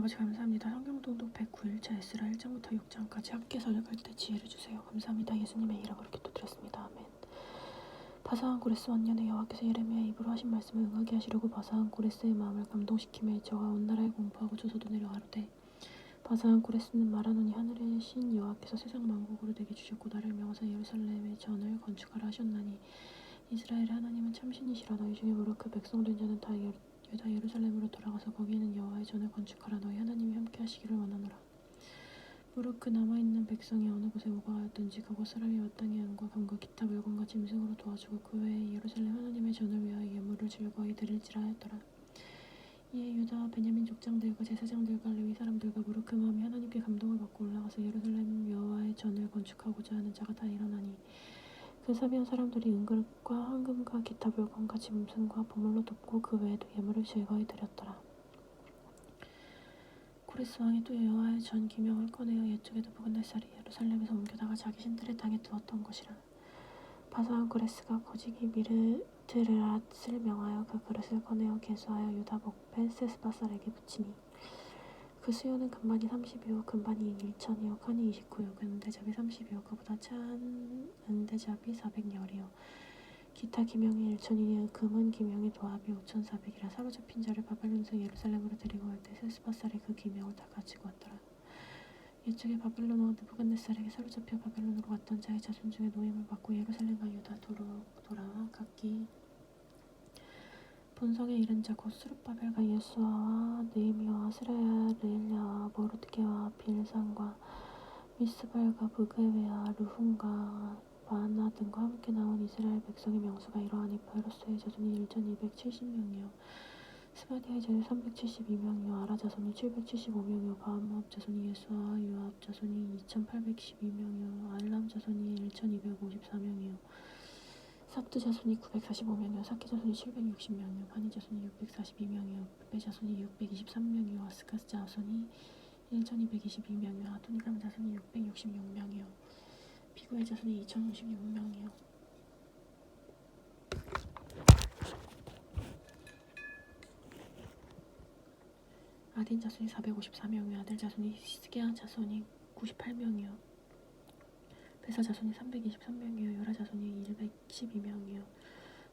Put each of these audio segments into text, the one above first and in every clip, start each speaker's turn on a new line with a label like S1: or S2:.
S1: 아버지 감사합니다. 성경 통독 109일차 에스라 1장부터 6장까지 함께 설교할 때 지혜를 주세요. 감사합니다. 예수님의 이름으로 기도드렸습니다. 아멘. 바사한 고레스 원년에 여호와께서 예레미야의 입으로 하신 말씀을 응하게 하시려고 바사한 고레스의 마음을 감동시키며 저가 온 나라에 공포하고 조서도 내려가로되 바사한 고레스는 말하노니 하늘의 신 여호와께서 세상 만국으로 내게 주셨고 나를 명하사 예루살렘의 전을 건축하라 하셨나니 이스라엘의 하나님은 참신이시라. 너희 중에 무릇 백성된 자는 다 유다 예루살렘으로 돌아가서 거기에는 여호와의 전을 건축하라. 너희 하나님이 함께 하시기를 원하노라. 무릇 그 남아있는 백성이 어느 곳에 우거하였든지 그곳 사람이 마땅히 양과 감과 기타 물건과 짐승으로 도와주고 그 외에 예루살렘 하나님의 전을 위하여 예물을 즐거이 드릴지라 하였더라. 이에 유다 베냐민 족장들과 제사장들과 레위 사람들과 무릇 그 마음이 하나님께 감동을 받고 올라가서 예루살렘 여호와의 전을 건축하고자 하는 자가 다 일어나니 그 사비한 사람들이 은금과 황금과 기타 물건과 짐승과 보물로 돕고 그 외에도 예물을 즐거이 드렸더라. 고레스 왕이 또 여호와의 전 기명을 꺼내어 옛적에 느부갓네살이 예루살렘에서 옮겨다가 자기 신들의 땅에 두었던 것이라. 바사한 고레스가 거지기 미르드르앗을 명하여 그 그릇을 꺼내어 개수하여 유다 목배 세스바살에게 붙이니 그 수요는 금반이 30이요 금반이 1천이요 칸이 29요 은대잡이 30이요 그보다 찬 은대잡이 400열이요 기타 기명이 1천이니 금은 기명이 도합이 5,400이라. 사로잡힌 자를 바벨론에서 예루살렘으로 데리고 올 때 세스바살이 그 기명을 다 가지고 왔더라. 옛적에 바벨론 왕 느부갓네살에게 사로잡혀 바벨론으로 갔던 자의 자손 중에 노임을 받고 예루살렘과 유다도로 돌아와 각기 본성에 이른 자 곧 스룹바벨과 예수아와 느헤미야와 스라야 르엘야와 모르드게와 빌산과 미스발과 브게웨와 르훔과 바나 등과 함께 나온 이스라엘 백성의 명수가 이러하니 베로스의 자손이 1270명이요 스바디아의 자손이 372명이요 아라 자손이 775명이요 바암모압 자손이 예수아와 요압 자손이 2812명이요 알람 자손이 1254명이요 삽드 자손이 945명이요 사키 자손이 760명이요 바니 자손이 642명이요 부베 자손이 623명이요 아스가스 자손이 1222명이요 아도니람 자손이 666명이요 비구엘 자손이 2056명이요 아딘 자손이 454명이요 아델 자손이 스게아 자손이 98명이요 베사 자손이 323명이요 요라 자손이 112명이요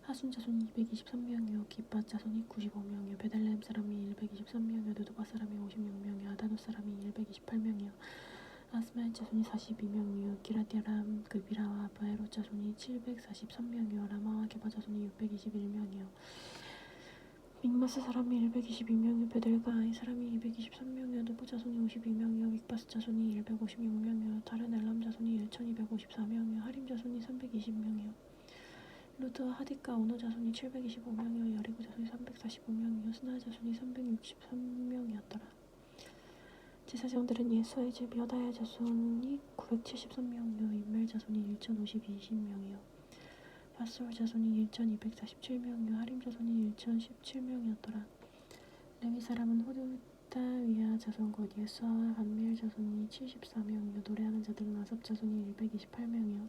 S1: 하순 자손이 223명이요 기밧 자손이 95명이요 베들레헴 사람이 123명이요 느도바 사람이 56명이요 아다노 사람이 128명이요 아스마엘 자손이 42명이요 기라디아람 그비라와 바에롯 자손이 743명이요 라마와 게바 자손이 621명이요 믹마스 사람이 122명이요 베델가이 사람이 223명이요 느보 자손이 52명이요 믹바스 자손이 156명이요 다른 엘람 자손이 1254명이요 하림 자손이 320명이요 루드와 하디카 오노 자손이 725명이요 여리고 자손이 345명이요 스나 자손이 363명이었더라. 제사장들은 예수아의 집 여다야 자손이 973명이요 임멜 자손이 1052명이요 바솔 자손이 1247명이요 하림 자손이 1017명이었더라. 레위 사람은 호두다위아 자손 곧 예수아와 한미엘 자손이 74명이요 노래하는 자들은 아삽 자손이 128명이요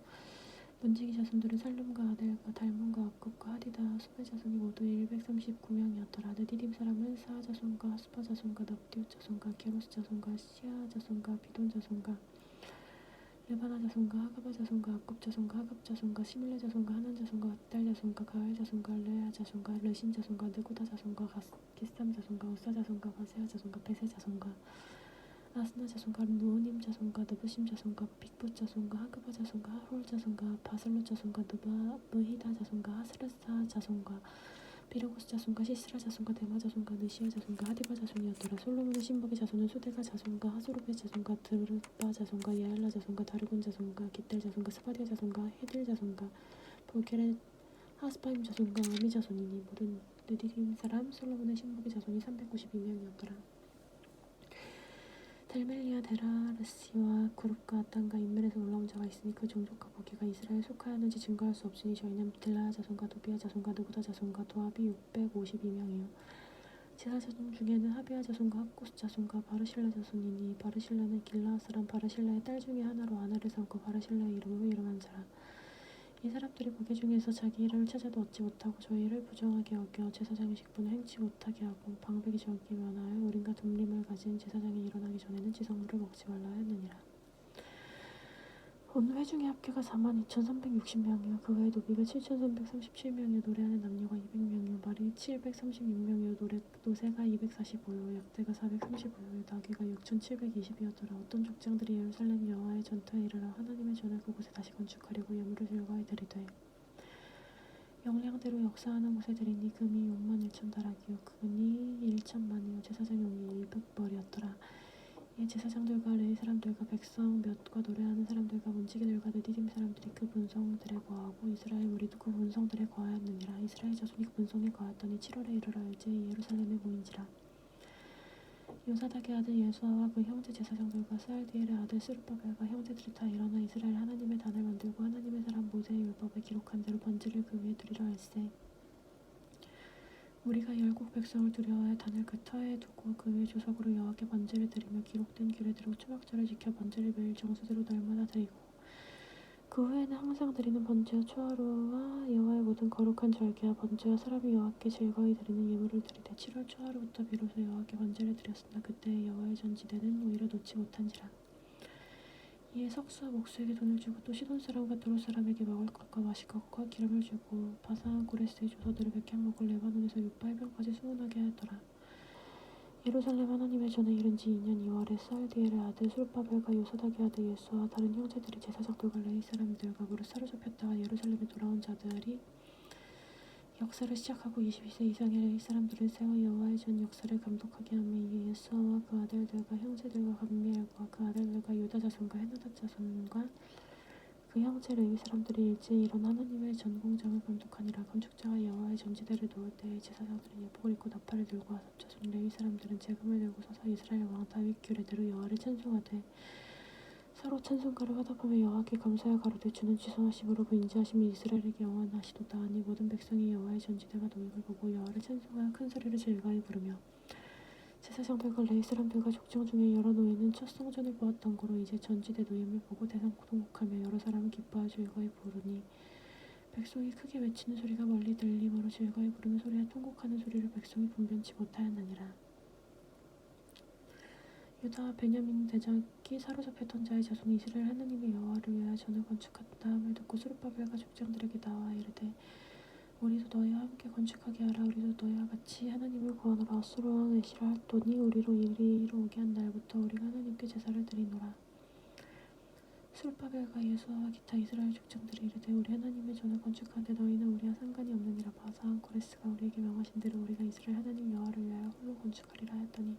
S1: 문지기 자손들은 살룸과 아델과 달문과 악굽과 하디다 수베 자손이 모두 139명이었더라. 느디딤 사람은 사하 자손과 스파 자손과 납디웃 자손과 게로스 자손과 시아 자손과 비돈 자손과 르바나 자손과 하가바 자손과 악굽 자손과 하갑 자손과 시밀레 자손과 하난 자손과 앗달 자손과 가을 자손과 레아 자손과 르신 자손과 느고다 자손과 기삼 자손과 우사 자손과 바세아 자손과 베세 자손과 아스나 자손과 누오님 자손과 느부심 자손과 빅붓 자손과 하그바 자손과 하롤 자손과 바슬롯 자손과 느히다 자손과 하스르사 자손과 비르고스 자손과 시스라 자손과 데마 자손과 느시아 자손과 하디바 자손이었더라. 솔로몬의 신복의 자손은 소데가 자손과 하소르베 자손과 드르바 자손과 야엘라 자손과 다르곤 자손과 깃델 자손과 스바디아 자손과 헤딜 자손과 볼케렛 하스바임 자손과 아미 자손이니 모든 느디림 사람 솔로몬의 신복의 자손이 392명이었더라. 델멜리아 데라르시와 그룹과 아탄과 인멜에서 올라온 자가 있으니 그 종족과 부귀가 이스라엘에 속하였는지 증거할 수 없으니 저희는 딜라야 자손과 도비야 자손과 느고다 자손과 도합이 652명이요 제사 자손 중에는 하비야 자손과 합고스 자손과 바르실라 자손이니 바르실라는 길라앗 사람 바르실라의 딸 중에 하나로 아내를 삼고 바르실라의 이름으로 일어난 자라. 이 사람들이 보기 중에서 자기 이를 찾아도 얻지 못하고 저희 이를 부정하게 여겨 제사장의 식분을 행치 못하게 하고 방백이 저에게 면하여 의린과 둠림을 가진 제사장이 일어나기 전에는 지성물을 먹지 말라 하였느니라. 온 회중의 합계가 42,360명이요 그 외에 노비가 7,337명이요 노래하는 남녀가 200명이요 말이 736명이요 노새가 245요 약대가 435요 나귀가 6,720이었더라. 어떤 족장들이 예루살렘 여호와의 전터에 이르러 하나님의 전을 그곳에 다시 건축하려고 예물을 즐거이 드리되 영량대로 역사하는 곳에 드리니 금이 61,000다락이요 금이 1,000만이요 제사장의 옥이 100벌이었더라. 이 제사장들과 레위 사람들과 백성 몇과 노래하는 사람들과 문지기들과 느디딤 사람들이 그 본성들에 거하고 이스라엘 무리도 그 본성들에 거하였느니라. 이스라엘 자손이 그 본성에 거하였더니 7월에 이르러 이제 예루살렘에 모인지라. 요사닥의 아들 예수아와 그 형제 제사장들과 스알디엘의 아들 스룹바벨과 형제들이 다 일어나 이스라엘 하나님의 단을 만들고 하나님의 사람 모세의 율법에 기록한 대로 번제를 그 위에 두리라 할세. 우리가 열국 백성을 두려워하여 단을 그 터에 두고 그 위에 조석으로 여호와께 번제를 드리며 기록된 규례대로 초막절을 지켜 번제를 매일 정수대로 날마다 드리고 그 후에는 항상 드리는 번제와 초하루와 여호와의 모든 거룩한 절기와 번제와 사람이 여호와께 즐거이 드리는 예물을 드리되 7월 초하루부터 비로소 여호와께 번제를 드렸으나 그때 여호와의 전지대는 오히려 놓지 못한지라. 이에 석수와 목수에게 돈을 주고 또 시돈 사람과 두로 사람에게 먹을 것과 마실 것과 기름을 주고 바산 고레스의 조서들을 백향목을 레바논에서 6,800까지 수문하게 하였더라. 예루살렘 하나님의 전에 이른 지 2년 2월에 스알디엘의 아들 스룹바벨과 요사닥의 아들 예수와 다른 형제들이 제사장들과 레위 사람들과 무릇 사로잡혔다가 예루살렘에 돌아온 자들이 역사를 시작하고 22세 이상의 레위 사람들을 세워 여호와의 전 역사를 감독하게 하며 이에 예수아와 그 아들들과 형제들과 감미엘과 그 아들들과 유다 자손과 헤나다 자손과 그 형제 레위 사람들이 일제히 일어나 하나님의 전 공장을 감독하니라. 건축자가 여호와의 전지대를 놓을 때에 제사장들은 예복을 입고 나팔을 들고 아삽 자손 레위 사람들은 재금을 들고 서서 이스라엘 왕 다윗 규례대로 여호와를 찬송하되 서로 찬송가를 화답하며 여호와께 감사하여 가로되 주는 지선하심으로 그 인자하심이 이스라엘에게 영원하시도다 하니 모든 백성이 여호와의 전지대가 놓임을 보고 여호와를 찬송하여 큰 소리를 즐거이 부르며 제사장들과 레위 사람들과 족장 중에 여러 노예는 첫 성전을 보았던 고로 이제 전지대 노임을 보고 대상 통곡하며 여러 사람은 기뻐하여 즐거이 부르니 백성이 크게 외치는 소리가 멀리 들림으로 즐거이 부르는 소리와 통곡하는 소리를 백성이 분변치 못하였느니라. 유다와 베냐민 대적이 사로잡혔던 자의 자손이 이스라엘 하나님의 여호와를 위하여 전을 건축했다함을 듣고 스룹바벨과 족장들에게 나와 이르되 우리도 너희와 함께 건축하게 하라. 우리도 너희와 같이 하나님을 구하노라. 아수르 왕 에시라 할도니 우리로 이리로 오게 한 날부터 우리가 하나님께 제사를 드리노라. 스룹바벨과 예수아와 기타 이스라엘 족장들이 이르되 우리 하나님의 전을 건축하는데 너희는 우리와 상관이 없느니라. 바산 고레스가 우리에게 명하신 대로 우리가 이스라엘 하나님 여호와를 위하여 홀로 건축하리라 하였더니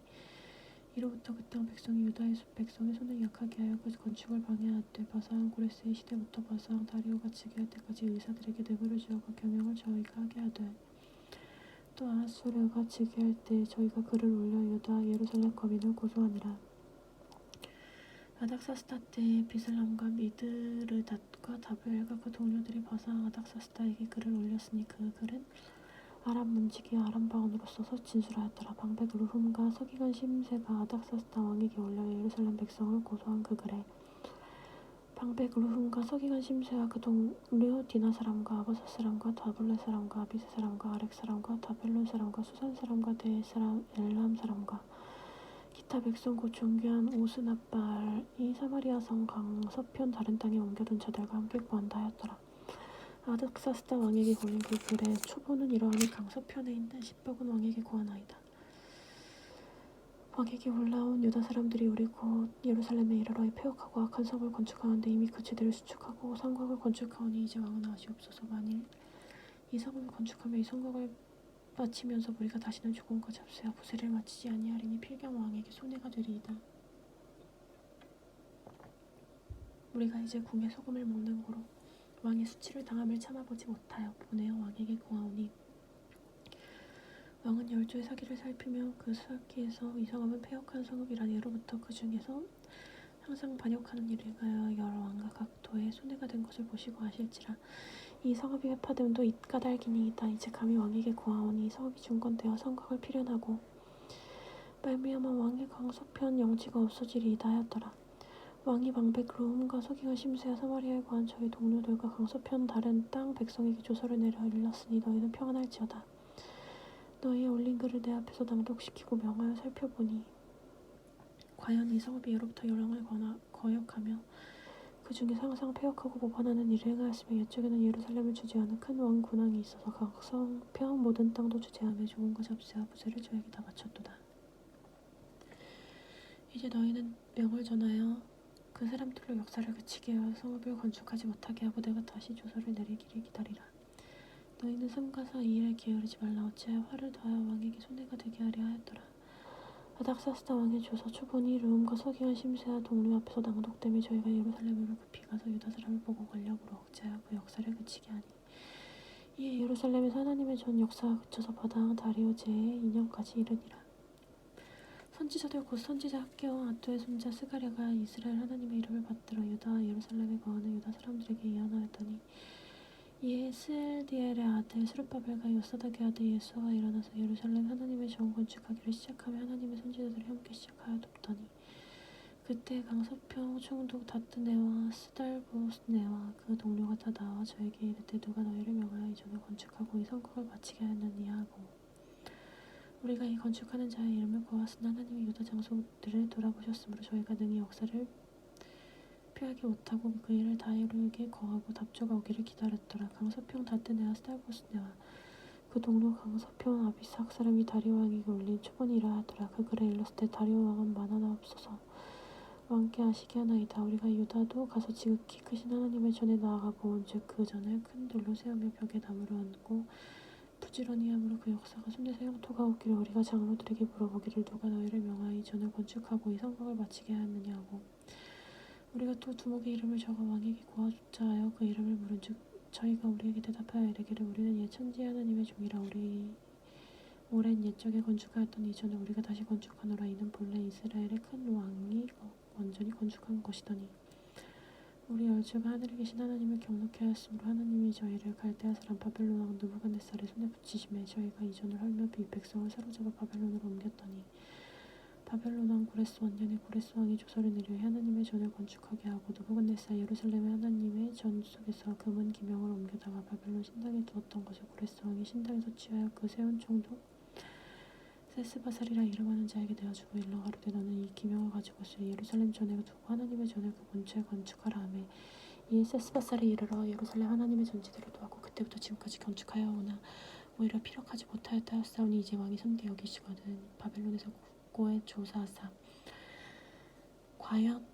S1: 이로부터 그 땅 백성이 유다의 백성의 손을 약하게 하여 그 건축을 방해하되 바산 고레스의 시대부터 바산 다리오가 즉위할 때까지 의사들에게 뇌물을 주어가 경영을 저희가 하게 하되 또 아하수르가 즉위할 때 저희가 그를 올려 유다 예루살렘 거민을 고소하니라. 아닥사스다 때에 비슬람과 미드르닷과 다벨과 그 동료들이 바산 아닥사스다에게 글을 올렸으니 그 글은 아람 문지기와 아람 방언으로 써서 진술하였더라. 방백 루훔과 서기관 심세가 아닥사스다 왕에게 올려 예루살렘 백성을 고소한 그 글에 방백 루훔과 서기관 심세와 그 동료 디나 사람과 아버사 사람과 다블레 사람과 아비세 사람과 아렉 사람과 다벨론 사람과 수산 사람과 대 사람 엘람 사람과 기타 백성 곧 존귀한 오스나발이 사마리아 성 강서편 다른 땅에 옮겨둔 자들과 함께 구한다 하였더라. 아닥사스다 왕에게 걸린 그 글의 초보는 이러하니 강서편에 있는 십벽은 왕에게 구하나이다. 왕에게 올라온 유다 사람들이 우리 곧 예루살렘에 이르러 이 폐역하고 악한 성을 건축하는데 이미 그 지대를 수축하고 성곽을 건축하오니 이제 왕은 아시옵소서. 만일 이 성을 건축하며 이 성곽을 마치면서 우리가 다시는 조금과 잡세와 부세를 마치지 아니하리니 필경 왕에게 손해가 되리이다. 우리가 이제 궁에 소금을 먹는 고로 왕의 수치를 당함을 참아보지 못하여 보내어 왕에게 구하오니 왕은 열조의 사기를 살피며 그 사기에서 이 성읍은 폐역한 성읍이라 예로부터 그 중에서 항상 반역하는 일을 가여 여러 왕과 각 도에 손해가 된 것을 보시고 아실지라. 이 성읍이 회파됨도 까닭이니이다. 이제 감히 왕에게 구하오니 이 성읍이 중건되어 성곽을 필연하고 말미암아 왕의 강서편 영지가 없어지리이다 하였더라. 왕이 방백 르움과 서기관 심세와 사마리아에 거한 저희 동료들과 강서편 다른 땅 백성에게 조서를 내려 일렀으니 너희는 평안할지어다. 너희의 올린 글을 내 앞에서 낭독시키고 명하여 살펴보니 과연 이 성읍이 예로부터 열왕을 거역하며 그 중에서 항상 폐역하고 모반하는 일을 행하였으며 옛적에는 예루살렘을 주재하는 큰 왕 군왕이 있어서 강성평 모든 땅도 주재하며 조공과 잡세와 부세를 저에게 다 바쳤도다. 이제 너희는 명을 전하여 그 사람들로 역사를 그치게 하여 성읍을 건축하지 못하게 하고 내가 다시 조서를 내리기를 기다리라. 너희는 삼가 사 이 일에 게으르지 말라. 어찌하여 화를 더하여 왕에게 손해가 되게 하려 하였더라. 아닥사스다 왕의 조서 초본이 르움과 서기관 심세와 동료 앞에서 낭독되며 저희가 예루살렘으로 급히 가서 유다 사람을 보고 권력으로 억제하여 그 역사를 그치게 하니 이에 예루살렘에서 하나님의 전 역사가 그쳐서 바다왕 다리오 제 2년까지 이르니라. 선지자들 곧 선지자 학개와 아도의 손자 스가랴가 이스라엘 하나님의 이름을 받들어 유다와 예루살렘에 거하는 유다 사람들에게 예언하였더니 이에 스엘디엘의 아들 스룹바벨과 요사닥의 아들 예수아가 일어나서 예루살렘 하나님의 전 건축하기를 시작하며 하나님의 선지자들이 함께 시작하여 돕더니 그때 강서평 총독 다뜨네와 스달보스네와 그 동료가 다 나와 저에게 이르되 누가 너희를 명하여 이 전을 건축하고 이 성곽을 마치게 하였느냐 하고 우리가 이 건축하는 자의 이름을 보았으나 하나님이 유다 장소들을 돌아보셨으므로 저희가 능히 역사를 피하지 못하고 그 일을 다 이루게 거하고 답조가 오기를 기다렸더라. 강서평 다뜨네와 스달보스네와 그 동료 강서평 아비삭 사람이 다리오 왕에게 올린 초본이라 하더라. 그 글에 일렀을 때 다리오 왕은 만하나옵소서 왕께 아시게 하나이다. 우리가 유다도 가서 지극히 크신 하나님의 전에 나아가고 온즉 그 전을 큰 돌로 세우며 벽에 나무를 얹고 부지런히 함으로 그 역사가 손에서 형토가 오기를 우리가 장로들에게 물어보기를 누가 너희를 명하여 이 전을 건축하고 이 성곽을 마치게 하였느냐 하고 우리가 또 두목의 이름을 적어 왕에게 고하자 하여 그 이름을 물은즉 저희가 우리에게 대답하여 이르기를 우리는 옛 천지 하나님의 종이라 우리 오랜 옛적에 건축하였던 이 전을 우리가 다시 건축하노라. 이는 본래 이스라엘의 큰 왕이 완전히 건축한 것이더니 우리 얼주가 하늘에 계신 하나님을 경록해 하였으므로 하나님이 저희를 갈대아 사람 바벨론 왕 느부갓네살의 손에 붙이심에 저희가 이 전을 헐며 이 백성을 사로잡아 바벨론으로 옮겼더니 바벨론 왕 고레스 원년에 고레스 왕이 조서를 내려 하나님의 전을 건축하게 하고 느부갓네살 예루살렘의 하나님의 전 속에서 금은 기명을 옮겨다가 바벨론 신당에 두었던 것을 고레스 왕이 신당에서 취하여 그 세운 총독 세스바살이라 이름하는 자에게 내어주고 일러 가로되 너는 이 기명을 가지고 있으리 예루살렘 전에 두고 하나님의 전을 그 본처에 건축하라 하매 이에 세스바살이 이르러 예루살렘 하나님의 전지대로 도하고 그때부터 지금까지 건축하여 오나 오히려 피력하지 못하였다 하였사오니 이제 왕이 손대 여기시거든 바벨론에서 국고에 조사하사 과연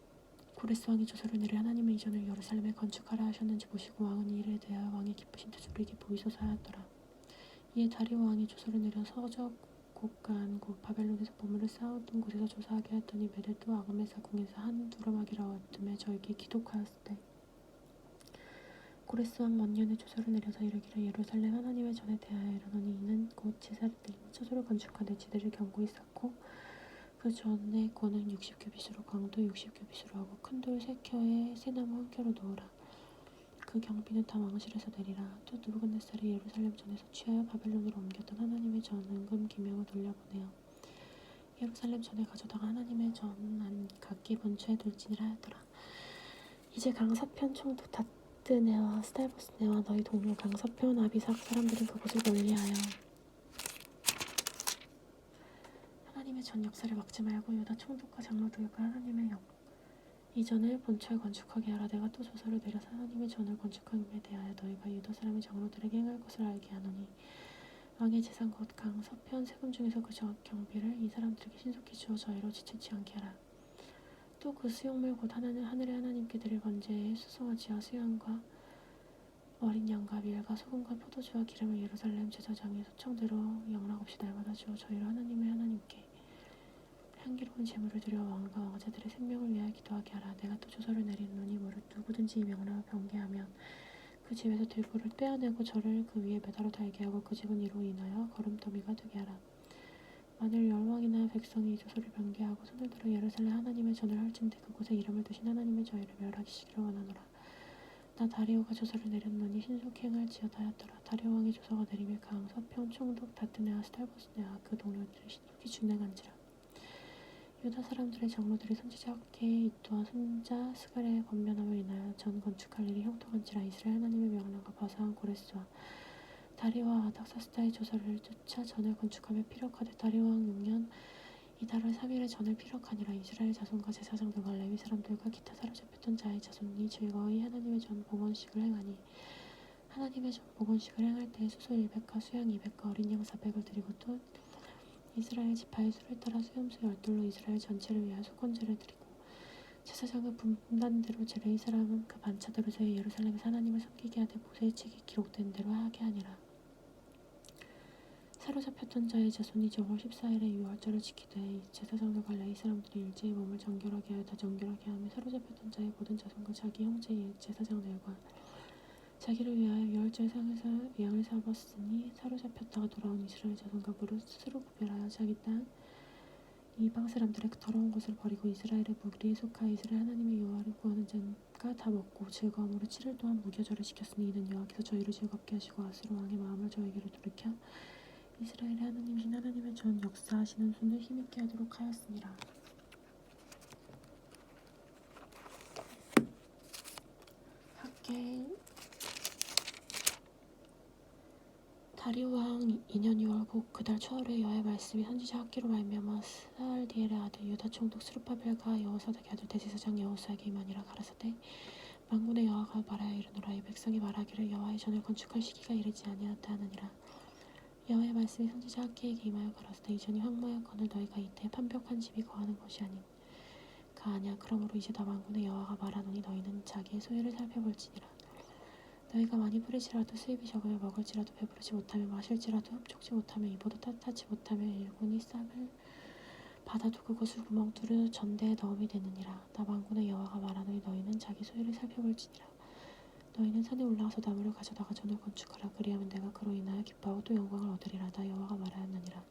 S1: 고레스 왕이 조서를 내려 하나님의 이전을 예루살렘에 건축하라 하셨는지 보시고 왕은 이 일에 대하여 왕의 기쁘신 뜻을 우리에게 보이소서 하였더라. 이에 다리오 왕이 조서를 내려 서적 곳간 곧 바벨론에서 보물을 쌓았던 곳에서 조사하게 하였더니 메데도 아가메사 궁에서 한 두루마기라 왔음에 저에게 기독하였을 때 고레스 왕 원년에 조서를 내려서 이르기를 예루살렘 하나님의 전에 대하여 이르노니 이는 곧 제사를 드리며 처소를 건축하되 지대를 견고히 쌓고 그 전에 권은 60규빗으로 광도 60규빗으로 하고 큰 돌 3켜에 새나무 1켜로 놓으라. 그 경비는 다 왕실에서 내리라. 또 느부갓네살이 예루살렘 전에서 취하여 바벨론으로 옮겼던 하나님의 전 은금 기명을 돌려보내어 예루살렘 전에 가져다가 하나님의 전 각기 본처에 둘지니라 하였더라. 이제 강서편 총독 다뜨네와 스달보스네와 너희 동료 강서편 아비삭 사람들은 그곳을 멀리하여 하나님의 전 역사를 막지 말고 유다 총독과 장로들과 하나님의 이전을 본처에 건축하게 하라. 내가 또 조서를 내려서 하나님의 전을 건축함에 대하여 너희가 유다 사람의 장로들에게 행할 것을 알게 하노니 왕의 재산 곧 강서편 세금 중에서 그 경비를 이 사람들에게 신속히 주어 저희로 지체치 않게 하라. 또 그 수용물 곧 하늘의 하나님께 드릴 번제에 수송아지와 수양과 어린 양과 밀과 소금과 포도주와 기름을 예루살렘 제사장의 소청대로 영락없이 날마다 주어 저희로 하나님의 하나님께 향기로운 제물을 드려 왕과 왕자들의 생명을 위하여 기도하게 하라. 내가 또 조서를 내리노니 누구든지 이 명령을 변개하면 그 집에서 들보를 빼어내고 저를 그 위에 매달아 달게 하고 그 집은 이로 인하여 거름더미가 되게 하라. 만일 열왕이나 백성이 이 조서를 변개하고 손을 들어 예루살렘 하나님의 전을 할진대 그곳에 이름을 두신 하나님의 저희를 멸하시기를 원하노라. 나 다리오가 조서를 내렸노니 신속히 행할지어다 하였더라. 다리오 왕의 조서가 내리며 강서편 총독 다뜨네와 스달보스네와 그 동료들이 신속히 준행한지라. 유다 사람들의 장로들이 선지자 학계의 이뚜와 손자 스갈의 권면함을 인하여 전 건축할 일이 형통한지라. 이스라엘 하나님의 명령과 바사한 고레스와 다리와 아닥사스다의 조서를 쫓아 전을 건축하며 피력하되 다리 왕 6년 이달월 3일에 전을 피력하니라. 이스라엘 자손과 제사장들과 레위 사람들과 기타 사로잡혔던 자의 자손이 즐거이 하나님의 전 봉헌식을 행하니 하나님의 전 봉헌식을 행할 때에 수소 100과 수양 200과 어린 양 400을 드리고 또 이스라엘 지파의 수를 따라 수염소 12로 이스라엘 전체를 위하여 속건제를 드리고 제사장은 분단대로 레위 사람은 그 반차대로 저희 예루살렘에서 하나님을 섬기게 하되 모세의 책이 기록된 대로 하게 하니라. 사로잡혔던 자의 자손이 정월 14일에 유월절을 지키되 제사장들과 레위 사람들이 일제히 몸을 정결하게 하여 다 정결하게 하며 사로잡혔던 자의 모든 자손과 자기 형제 제사장들과 자기를 위하여 유월절 상에서 양을 잡았으니 사로잡혔다가 돌아온 이스라엘 자손과 무릇 스스로 구별하여 자기 땅 이방 사람들의 더러운 것을 버리고 이스라엘의 무리에 속하여 이스라엘 하나님의 여호와를 구하는 자가 다 먹고 즐거움으로 7일 동안 무교절을 지켰으니 이는 여호와께서 저희를 즐겁게 하시고 아수르 왕의 마음을 저에게로 돌이켜 이스라엘의 하나님이신 하나님의 전 역사하시는 손을 힘있게 하도록 하였습니다. 학계 다리오 왕 2년 2월 곧 그달 초하루에 여호와의 말씀이 선지자 학기로 말미암아 스알디엘의 아들 유다 총독 스룹바벨과 여호사닥의 아들 대제사장 여호수아에게 임하니라. 가라사대 만군의 여호와가 말하여 이르노라. 이 백성이 말하기를 여호와의 전을 건축할 시기가 이르지 아니하였다 하느니라. 여호와의 말씀이 선지자 학기에게 임하여 가라사대 이전이 황무하였거늘 너희가 이때 판벽한 집이 거하는 것이 아닌가 아냐. 그러므로 이제 나 만군의 여호와가 말하노니 너희는 자기의 소유를 살펴볼지니라. 너희가 많이 뿌리지라도 수입이 적으며 먹을지라도 배부르지 못하며 마실지라도 흡족지 못하며 입어도 따뜻하지 못하며 일꾼이 싹을 받아도 그것을 구멍 뚫어 전대에 넣음이 되느니라. 나 만군의 여호와가 말하노니 너희는 자기 소유를 살펴볼지니라. 너희는 산에 올라가서 나무를 가져다가 전을 건축하라. 그리하면 내가 그로 인하여 기뻐하고 또 영광을 얻으리라. 나 여호와가 말하였느니라.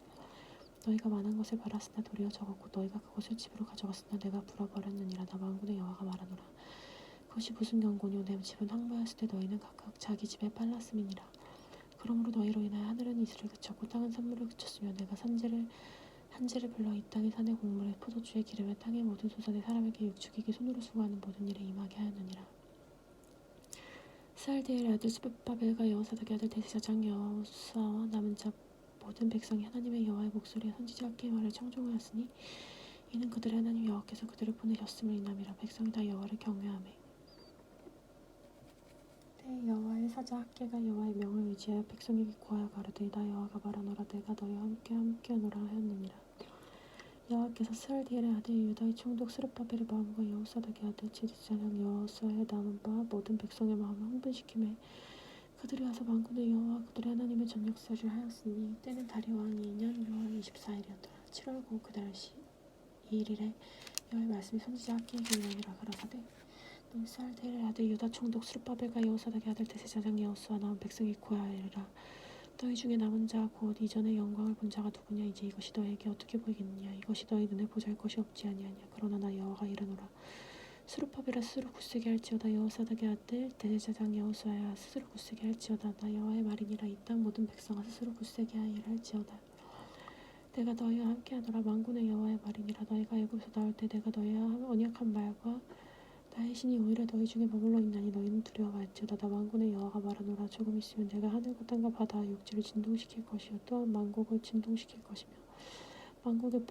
S1: 너희가 많은 것을 말았으나 도리어 적었고 너희가 그것을 집으로 가져갔으나 내가 불어버렸느니라. 나 만군의 여호와가 말하노라. 그것이 무슨 경고뇨. 내 집은 황무하였을 때 너희는 각각 자기 집에 빨랐음이니라. 그러므로 너희로 인하여 하늘은 이슬을 그쳤고 땅은 산물을 그쳤으며 내가 한지를 불러 이 땅의 산의 곡물에 포도주의 기름에 땅의 모든 소산의 사람에게 육축이기 손으로 수고하는 모든 일에 임하게 하였느니라. 스알디엘의 아들 스룹바벨과 여호사닥의 아들 대제사장 여호수아와 남은 자 모든 백성이 하나님의 여호와의 목소리에 선지자 학기의 말을 청종하였으니 이는 그들의 하나님 여호와께서 그들을 보내셨음을 인함이라. 백성이 다 여호와를 경외하매 여호와의 사자 학계가 여호와의 명을 의지하여 백성에게 구하여 가로되 나 여호와가 말하노라. 내가 너희와 함께하노라 하였느니라. 여호와께서 스알디엘의 아들 유다의 총독 스룹바벨의 마음과 여호사닥의 아들 제사장 여호수아의 남은 바 모든 백성의 마음을 흥분시키매 그들이 와서 만군의 여호와 그들의 하나님의 전 역사를 하였으니 때는 다리오 왕 2년 6월 24일이었더라. 7월 곧 그달 2일에 여호와의 말씀이 선지자 학기에게 임하니라. 가라사대 너희 스알디엘의 아들 유다 총독 스룹바벨과 여호사닥의 아들 대제사장 여호수아 남은 백성이 구하여이르라. 너희 중에 남은 자 곧 이전의 영광을 본 자가 누구냐. 이제 이것이 너희에게 어떻게 보이겠느냐. 이것이 너희 눈에 보잘 것이 없지 아니하냐. 그러나 나 여호와가 이르노라. 스룹바벨아 스스로 굳세게 할지어다. 여호사닥의 아들 대제사장 여호수아야 스스로 굳세게 할지어다. 나 여호와의 말이니라. 이 땅 모든 백성아 스스로 굳세게 하여 할지어다. 내가 너희와 함께하노라. 만군의 여호와의 말이니라. 너희가 애굽에서 나올 때 내가 너희와 언약한 말과 나의 신이 오히려 너희 중에 머물러 있나니 너희는 두려워 말지어다. 나 만군의 여호와가 말하노라. 조금 있으면 내가 하늘과 땅과 바다와 육지를 진동시킬 것이요 또한 만국을 진동시킬 것이며 만국의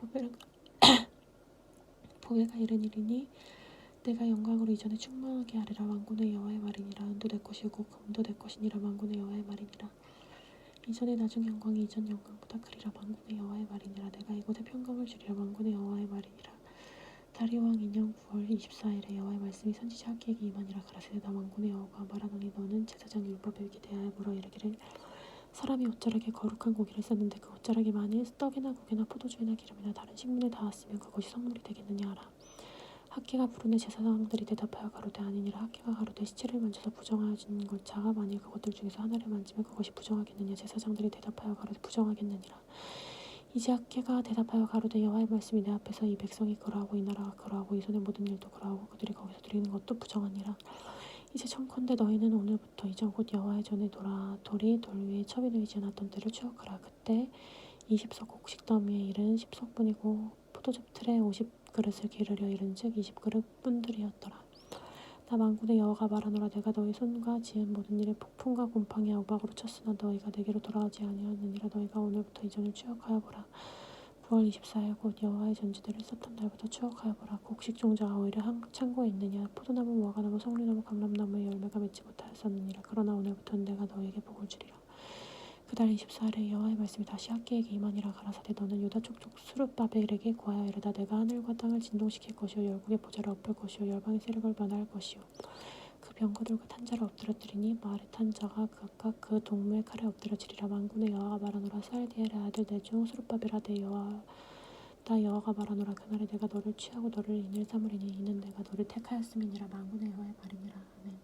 S1: 보배가 이르니니 내가 영광으로 이전에 충만하게 하리라. 만군의 여호와의 말이니라. 은도 내 것이고 금도 내 것이니라. 만군의 여호와의 말이니라. 이전에 나중 영광이 이전 영광보다 크리라. 만군의 여호와의 말이니라. 내가 이곳에 평강을 주리라. 만군의 여호와의 말이니라. 다리오 왕 2년 9월 24일에 여호와의 말씀이 선지자 학기에게 임하니라. 가라사대 나 만군의 여호와가 말하노니 너는 제사장 율법에게 대하여 물어 이르기를 사람이 옷자락에 거룩한 고기를 썼는데 그 옷자락에 만일 떡이나 국이나 포도주나 기름이나 다른 식물에 닿았으면 그것이 성물이 되겠느냐 하라. 학기가 부르네 제사장들이 대답하여 가로되 아니니라. 학기가 가로되 시체를 만져서 부정하여진 것 자가 만일 그것들 중에서 하나를 만지면 그것이 부정하겠느냐. 제사장들이 대답하여 가로되 부정하겠느니라. 이제 학계가 대답하여 가로되 여호와의 말씀이 내 앞에서 이 백성이 그러하고 이 나라가 그러하고 이 손의 모든 일도 그러하고 그들이 거기서 드리는 것도 부정하니라. 이제 청컨대 너희는 오늘부터 이전 곧 여호와의 전에 돌이 돌 위에 첩이 놓이지 않았던 때를 추억하라. 그때 20석 곡식 더미에 이른 10석분이고 포도즙 틀에 50그릇을 기르려 이른즉 20그릇 뿐들이었더라. 나 만군의 여호와가 말하노라. 내가 너희 손과 지은 모든 일에 폭풍과 곰팡이와 우박으로 쳤으나 너희가 내게로 돌아오지 아니하느니라. 너희가 오늘부터 이 전을 추억하여 보라. 9월 24일 곧 여호와의 전지들을 썼던 날부터 추억하여 보라. 곡식 종자가 오히려 창고에 있느냐. 포도나무, 무화과나무, 성류나무, 감람나무의 열매가 맺지 못하였었느니라. 그러나 오늘부터는 내가 너희에게 복을 주리라. 그달 24일에 여호와의 말씀이 다시 학기에게 임하니라. 가라사대 너는 유다 족속 스룹바벨에게 고하여 이르다. 내가 하늘과 땅을 진동시킬 것이요 열국의 보좌를 엎을 것이요 열방의 세력을 면할 것이요 그 병거들과 탄 자를 엎드러뜨리니 말에 탄 자가 각각 그 동무의 칼에 엎드러지리라. 만군의 여호와가 말하노라. 살디엘의 아들 내 중 스룹바벨아 나 여호와가 말하노라. 그날에 내가 너를 취하고 너를 인을 삼으리니 이는 내가 너를 택하였음이니라. 만군의 여호와의 말이니라. 아멘.